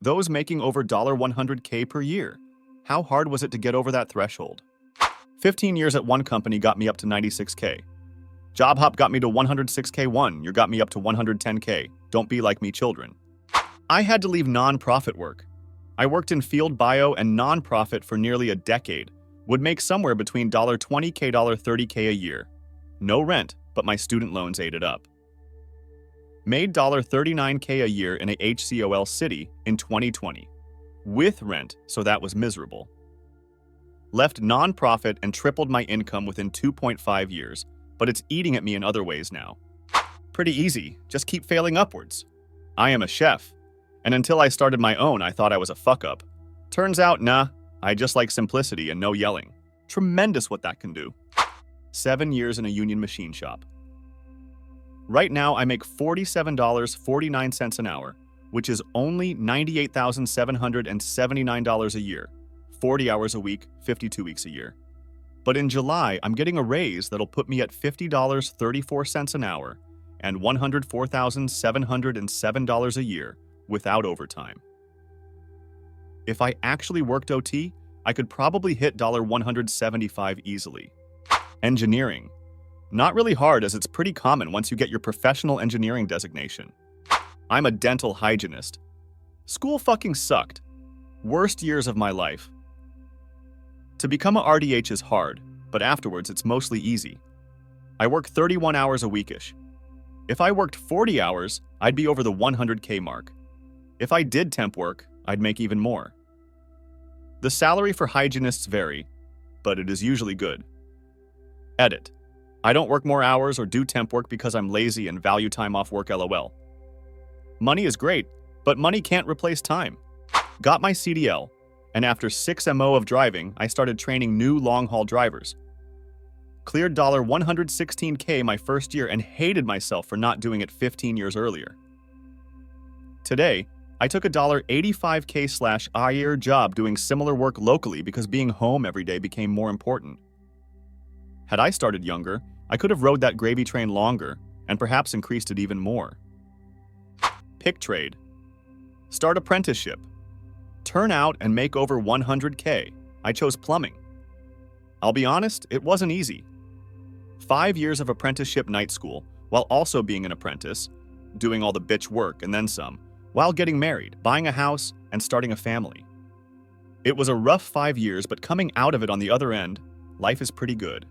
Those making over $100K per year. How hard was it to get over that threshold? 15 years at one company got me up to 96K. Job hop got me to 106K1. You got me up to 110K. Don't be like me, children. I had to leave non-profit work. I worked in field bio and non-profit for nearly a decade. Would make somewhere between $20K, $30K a year. No rent, but my student loans ate it up. Made $39K a year in a HCOL city in 2020. With rent, so that was miserable. Left non-profit and tripled my income within 2.5 years, but it's eating at me in other ways now. Pretty easy, just keep failing upwards. I am a chef, and until I started my own, I thought I was a fuck-up. Turns out, nah, I just like simplicity and no yelling. Tremendous what that can do. 7 years in a union machine shop. Right now, I make $47.49 an hour, which is only $98,779 a year, 40 hours a week, 52 weeks a year. But in July, I'm getting a raise that'll put me at $50.34 an hour and $104,707 a year without overtime. If I actually worked OT, I could probably hit $175 easily. Engineering. Not really hard, as it's pretty common once you get your professional engineering designation. I'm a dental hygienist. School fucking sucked. Worst years of my life. To become a RDH is hard, but afterwards it's mostly easy. I work 31 hours a weekish. If I worked 40 hours, I'd be over the 100K mark. If I did temp work, I'd make even more. The salary for hygienists vary, but it is usually good. Edit. I don't work more hours or do temp work because I'm lazy and value time off work, lol. Money is great, but money can't replace time. Got my CDL, and after 6 MO of driving, I started training new long-haul drivers. Cleared $116K my first year and hated myself for not doing it 15 years earlier. Today, I took a $85K/a year job doing similar work locally because being home every day became more important. Had I started younger, I could have rode that gravy train longer and perhaps increased it even more. Pick trade. Start apprenticeship. Turn out and make over 100K. I chose plumbing. I'll be honest, it wasn't easy. 5 years of apprenticeship night school, while also being an apprentice, doing all the bitch work and then some, while getting married, buying a house, and starting a family. It was a rough 5 years, but coming out of it on the other end, life is pretty good.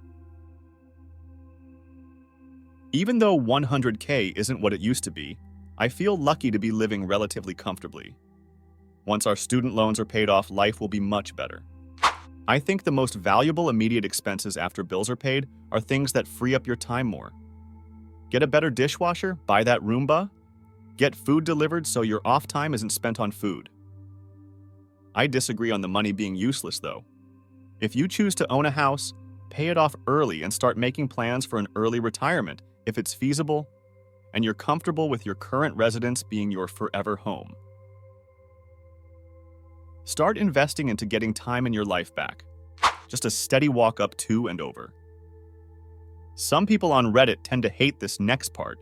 Even though 100K isn't what it used to be, I feel lucky to be living relatively comfortably. Once our student loans are paid off, life will be much better. I think the most valuable immediate expenses after bills are paid are things that free up your time more. Get a better dishwasher, buy that Roomba, get food delivered so your off time isn't spent on food. I disagree on the money being useless though. If you choose to own a house, pay it off early and start making plans for an early retirement if it's feasible and you're comfortable with your current residence being your forever home. Start investing into getting time in your life back. Just a steady walk up to and over. Some people on Reddit tend to hate this next part,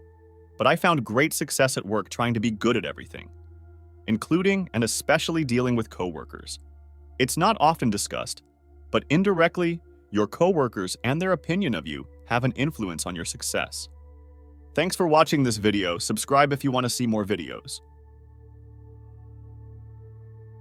but I found great success at work trying to be good at everything, including and especially dealing with coworkers. It's not often discussed, but indirectly, your coworkers and their opinion of you have an influence on your success. Thanks for watching this video. Subscribe if you want to see more videos.